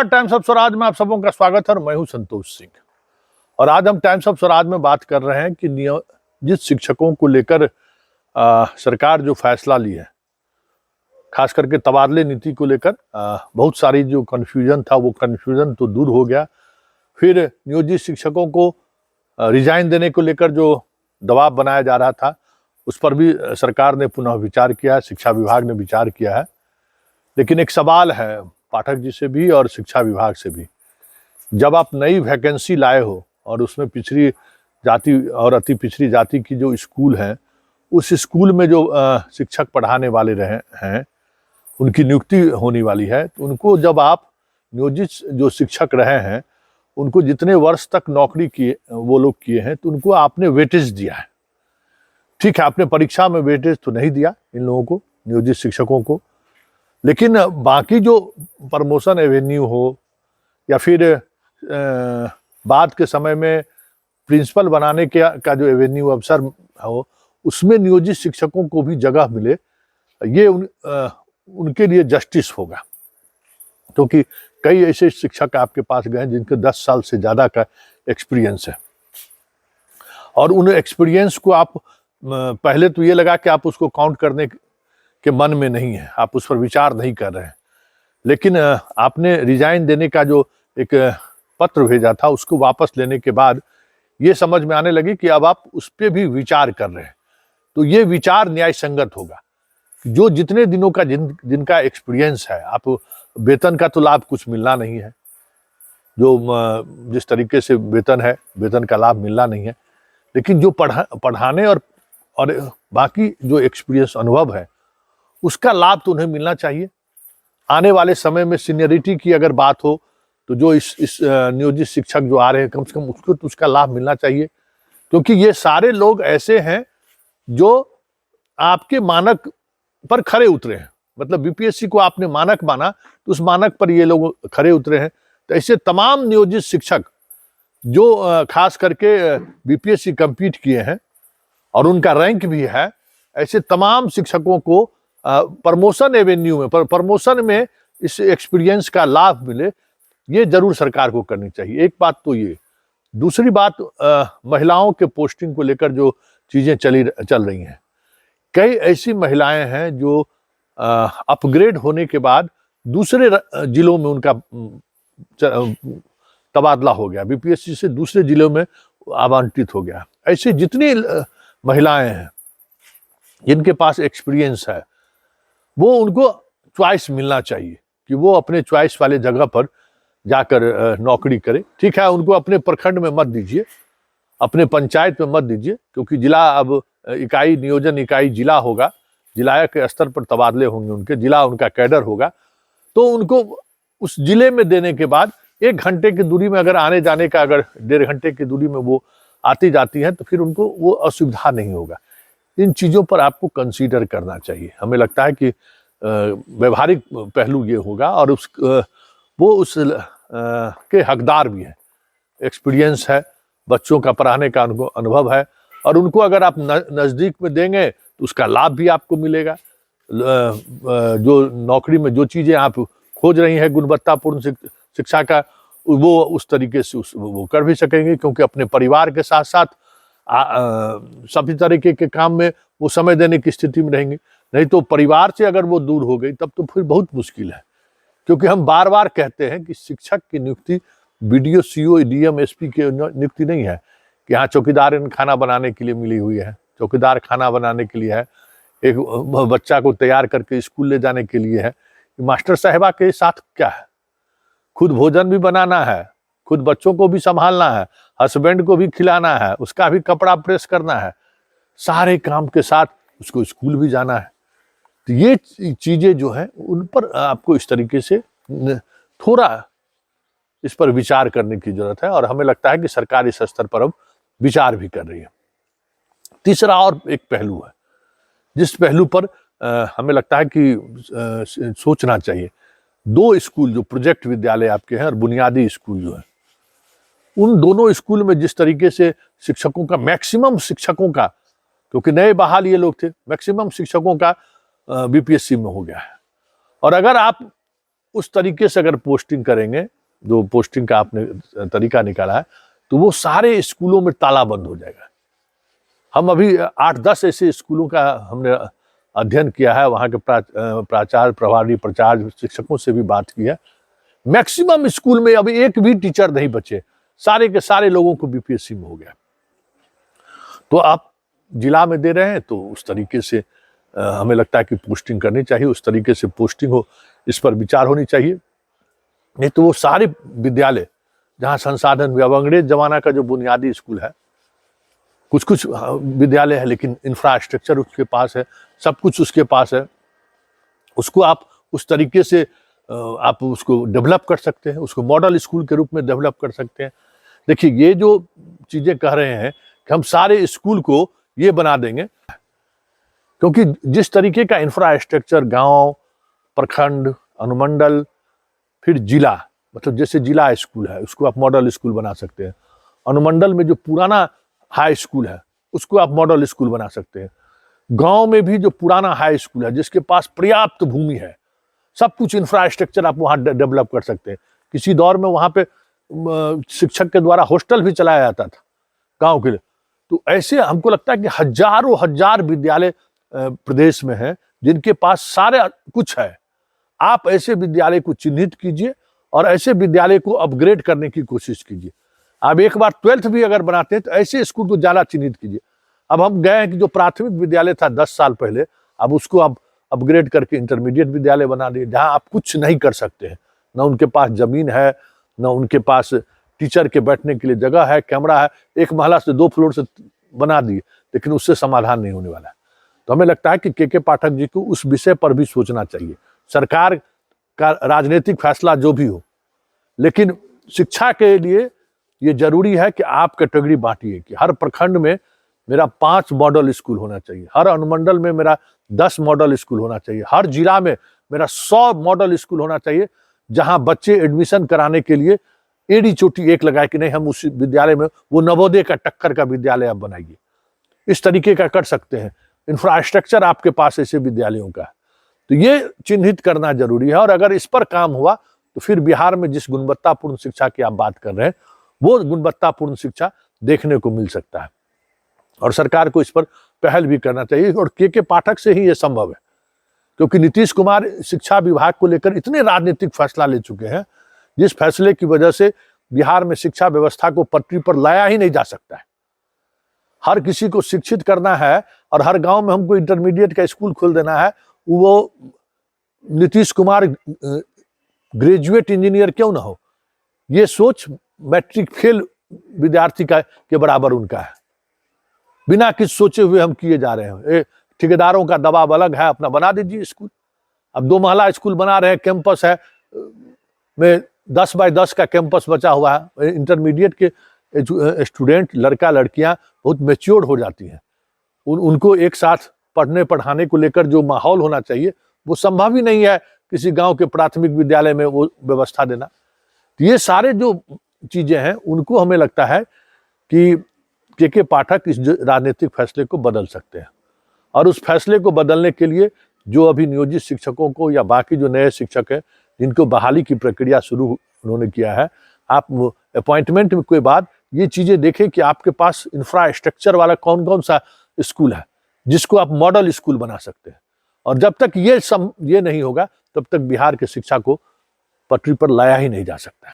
Times of Swaraj में आप सबों का स्वागत है और मैं हूं संतोष सिंह। और आज हम टाइम्स ऑफ स्वराज में बात कर रहे हैं कि नियोजित शिक्षकों को लेकर सरकार जो फैसला ली है, खास करके तबादले नीति को लेकर बहुत सारी जो कन्फ्यूजन था वो कन्फ्यूजन तो दूर हो गया। फिर नियोजित शिक्षकों को रिजाइन देने को लेकर जो दबाव बनाया जा रहा था उस पर भी सरकार ने पुनः विचार किया है, शिक्षा विभाग ने विचार किया है। लेकिन एक सवाल है पाठक जी से भी और शिक्षा विभाग से भी, जब आप नई वैकेंसी लाए हो और उसमें पिछड़ी जाति और अति पिछड़ी जाति की जो स्कूल हैं, उस स्कूल में जो शिक्षक पढ़ाने वाले रहे हैं उनकी नियुक्ति होने वाली है, तो उनको जब आप नियोजित जो शिक्षक रहे हैं उनको जितने वर्ष तक नौकरी किए वो लोग किए हैं, तो उनको आपने वेटेज दिया है। ठीक है, आपने परीक्षा में वेटेज तो नहीं दिया इन लोगों को, नियोजित शिक्षकों को, लेकिन बाकी जो प्रमोशन एवेन्यू हो या फिर बाद के समय में प्रिंसिपल बनाने का जो एवेन्यू अवसर हो, उसमें नियोजित शिक्षकों को भी जगह मिले, ये उनके लिए जस्टिस होगा। क्योंकि कई ऐसे शिक्षक आपके पास गए जिनके 10 साल से ज़्यादा का एक्सपीरियंस है, और उन एक्सपीरियंस को आप पहले तो ये लगा कि आप उसको काउंट करने के मन में नहीं है, आप उस पर विचार नहीं कर रहे हैं, लेकिन आपने रिजाइन देने का जो एक पत्र भेजा था उसको वापस लेने के बाद ये समझ में आने लगी कि अब आप उस पर भी विचार कर रहे हैं। तो ये विचार न्याय संगत होगा। जो जितने दिनों का जिनका एक्सपीरियंस है, आप वेतन का तो लाभ कुछ मिलना नहीं है, जो जिस तरीके से वेतन है वेतन का लाभ मिलना नहीं है, लेकिन जो पढ़ाने और बाकी जो एक्सपीरियंस अनुभव है उसका लाभ तो उन्हें मिलना चाहिए। आने वाले समय में सीनियरिटी की अगर बात हो तो जो इस नियोजित शिक्षक जो आ रहे हैं कम से कम उसको तो उसका लाभ मिलना चाहिए, क्योंकि ये सारे लोग ऐसे हैं जो आपके मानक पर खरे उतरे हैं। मतलब बीपीएससी को आपने मानक माना तो उस मानक पर ये लोग खरे उतरे हैं। तो ऐसे तमाम नियोजित शिक्षक जो खास करके बीपीएससी कंपीट किए हैं और उनका रैंक भी है, ऐसे तमाम शिक्षकों को प्रमोशन एवेन्यू में प्रमोशन में इस एक्सपीरियंस का लाभ मिले, ये जरूर सरकार को करनी चाहिए। एक बात तो ये। दूसरी बात, महिलाओं के पोस्टिंग को लेकर जो चीजें चल रही हैं, कई ऐसी महिलाएं हैं जो अपग्रेड होने के बाद दूसरे जिलों में उनका तबादला हो गया, बीपीएससी से दूसरे जिलों में आवंटित हो गया। ऐसी जितनी महिलाएं हैं जिनके पास एक्सपीरियंस है, वो उनको चॉइस मिलना चाहिए कि वो अपने चॉइस वाले जगह पर जाकर नौकरी करे। ठीक है, उनको अपने प्रखंड में मत दीजिए, अपने पंचायत में मत दीजिए, क्योंकि जिला अब इकाई नियोजन इकाई जिला होगा, जिला के स्तर पर तबादले होंगे उनके, जिला उनका कैडर होगा, तो उनको उस जिले में देने के बाद 1 घंटे की दूरी में अगर आने जाने का, अगर 1.5 घंटे की दूरी में वो आती जाती हैं तो फिर उनको वो असुविधा नहीं होगा। इन चीज़ों पर आपको कंसीडर करना चाहिए। हमें लगता है कि व्यवहारिक पहलू ये होगा, और वो उस के हकदार भी हैं। एक्सपीरियंस है, बच्चों का पढ़ाने का अनुभव है, और उनको अगर आप नज़दीक में देंगे तो उसका लाभ भी आपको मिलेगा। जो नौकरी में जो चीज़ें आप खोज रही हैं गुणवत्तापूर्ण शिक्षा का, वो उस तरीके से वो कर भी सकेंगे, क्योंकि अपने परिवार के साथ साथ सभी तरीके के काम में वो समय देने की स्थिति में रहेंगे। नहीं तो परिवार से अगर वो दूर हो गई तब तो फिर बहुत मुश्किल है। क्योंकि हम बार बार कहते हैं कि शिक्षक की नियुक्ति बीडीओ, सीओ, डीएम, एसपी की नियुक्ति नहीं है कि यहाँ चौकीदार खाना बनाने के लिए मिली हुई है, चौकीदार खाना बनाने के लिए है, एक बच्चा को तैयार करके स्कूल ले जाने के लिए है। मास्टर साहिबा के साथ क्या है, खुद भोजन भी बनाना है, खुद बच्चों को भी संभालना है, हस्बैंड को भी खिलाना है, उसका भी कपड़ा प्रेस करना है, सारे काम के साथ उसको स्कूल भी जाना है। तो ये चीजें जो है उन पर आपको इस तरीके से थोड़ा इस पर विचार करने की जरूरत है, और हमें लगता है कि सरकार इस स्तर पर अब विचार भी कर रही है। तीसरा और एक पहलू है जिस पहलू पर हमें लगता है कि सोचना चाहिए। 2 स्कूल जो प्रोजेक्ट विद्यालय आपके हैं और बुनियादी स्कूल जो है, उन दोनों स्कूल में जिस तरीके से शिक्षकों का, मैक्सिमम शिक्षकों का, क्योंकि नए बहाल ये लोग थे, मैक्सिमम शिक्षकों का बीपीएससी में हो गया है। और अगर आप उस तरीके से अगर पोस्टिंग करेंगे, जो पोस्टिंग का आपने तरीका निकाला है, तो वो सारे स्कूलों में ताला बंद हो जाएगा। हम अभी 8-10 ऐसे स्कूलों का हमने अध्ययन किया है, वहाँ के प्राचार्य, प्रभारी प्राचार्य, शिक्षकों से भी बात की है। मैक्सिमम स्कूल में अभी एक भी टीचर नहीं बचे, सारे के सारे लोगों को बीपीएससी में हो गया। तो आप जिला में दे रहे हैं तो उस तरीके से हमें लगता है कि पोस्टिंग करनी चाहिए, उस तरीके से पोस्टिंग हो, इस पर विचार होनी चाहिए। नहीं तो वो सारे विद्यालय जहाँ संसाधन भी, अब अंग्रेज जमाना का जो बुनियादी स्कूल है, कुछ कुछ विद्यालय है लेकिन इंफ्रास्ट्रक्चर उसके पास है, सब कुछ उसके पास है, उसको आप उस तरीके से आप उसको डेवलप कर सकते हैं, उसको मॉडल स्कूल के रूप में डेवलप कर सकते हैं। देखिए, ये जो चीजें कह रहे हैं कि हम सारे स्कूल को ये बना देंगे, क्योंकि जिस तरीके का इंफ्रास्ट्रक्चर गांव, प्रखंड, अनुमंडल, फिर जिला, मतलब जैसे जिला स्कूल है उसको आप मॉडल स्कूल बना सकते हैं। अनुमंडल में जो पुराना हाई स्कूल है उसको आप मॉडल स्कूल बना सकते हैं। गांव में भी जो पुराना हाई स्कूल है जिसके पास पर्याप्त भूमि है, सब कुछ इंफ्रास्ट्रक्चर आप वहां डेवलप कर सकते हैं। किसी दौर में वहां पे शिक्षक के द्वारा हॉस्टल भी चलाया जाता था गांव के लिए। तो ऐसे हमको लगता है कि हजारों हजार विद्यालय प्रदेश में हैं जिनके पास सारे कुछ है। आप ऐसे विद्यालय को चिन्हित कीजिए और ऐसे विद्यालय को अपग्रेड करने की कोशिश कीजिए। आप एक बार 12th भी अगर बनाते हैं तो ऐसे स्कूल को ज्यादा चिन्हित कीजिए। अब हम गए हैं कि जो प्राथमिक विद्यालय था 10 साल पहले, अब उसको आप अपग्रेड करके इंटरमीडिएट विद्यालय बना दिए, जहां आप कुछ नहीं कर सकते हैं। न उनके पास जमीन है, न उनके पास टीचर के बैठने के लिए जगह है, कैमरा है, एक महला से 2 फ्लोर से बना दिए, लेकिन उससे समाधान नहीं होने वाला है। तो हमें लगता है कि के पाठक जी को उस विषय पर भी सोचना चाहिए। सरकार का राजनीतिक फैसला जो भी हो, लेकिन शिक्षा के लिए ये जरूरी है कि आप कैटेगरी बांटिए कि हर प्रखंड में मेरा 5 मॉडल स्कूल होना चाहिए, हर अनुमंडल में मेरा 10 मॉडल स्कूल होना चाहिए, हर जिला में मेरा 100 मॉडल स्कूल होना चाहिए, जहां बच्चे एडमिशन कराने के लिए एड़ी चोटी एक लगाए कि नहीं हम उस विद्यालय में, वो नवोदय का टक्कर का विद्यालय आप बनाइए। इस तरीके का कर सकते हैं। इंफ्रास्ट्रक्चर आपके पास ऐसे विद्यालयों का है, तो ये चिन्हित करना जरूरी है। और अगर इस पर काम हुआ तो फिर बिहार में जिस गुणवत्तापूर्ण शिक्षा की आप बात कर रहे हैं, वो गुणवत्तापूर्ण शिक्षा देखने को मिल सकता है। और सरकार को इस पर पहल भी करना चाहिए। और के पाठक से ही ये संभव है, क्योंकि नीतीश कुमार शिक्षा विभाग को लेकर इतने राजनीतिक फैसला ले चुके हैं, जिस फैसले की वजह से बिहार में शिक्षा व्यवस्था को पटरी पर लाया ही नहीं जा सकता है। हर किसी को शिक्षित करना है और हर गांव में हमको इंटरमीडिएट का स्कूल खोल देना है। वो नीतीश कुमार ग्रेजुएट इंजीनियर क्यों ना हो, ये सोच मैट्रिक फेल विद्यार्थी का के बराबर उनका है। बिना कुछ सोचे हुए हम किए जा रहे हैं। ठेकेदारों का दबाव अलग है, अपना बना दीजिए स्कूल। अब 2 महला स्कूल बना रहे हैं, कैंपस है में 10 बाय 10 का कैंपस बचा हुआ है। इंटरमीडिएट के स्टूडेंट, लड़का लड़कियां बहुत मैच्योर हो जाती हैं, उनको एक साथ पढ़ने पढ़ाने को लेकर जो माहौल होना चाहिए वो संभव ही नहीं है किसी गांव के प्राथमिक विद्यालय में वो व्यवस्था देना। तो ये सारे जो चीजें हैं उनको हमें लगता है कि के पाठक इस राजनीतिक फैसले को बदल सकते हैं। और उस फैसले को बदलने के लिए जो अभी नियोजित शिक्षकों को या बाकी जो नए शिक्षक हैं जिनको बहाली की प्रक्रिया शुरू उन्होंने किया है, आप अपॉइंटमेंट के बाद ये चीजें देखें कि आपके पास इंफ्रास्ट्रक्चर वाला कौन कौन सा स्कूल है जिसको आप मॉडल स्कूल बना सकते हैं। और जब तक ये नहीं होगा तब तक बिहार के शिक्षा को पटरी पर लाया ही नहीं जा सकता।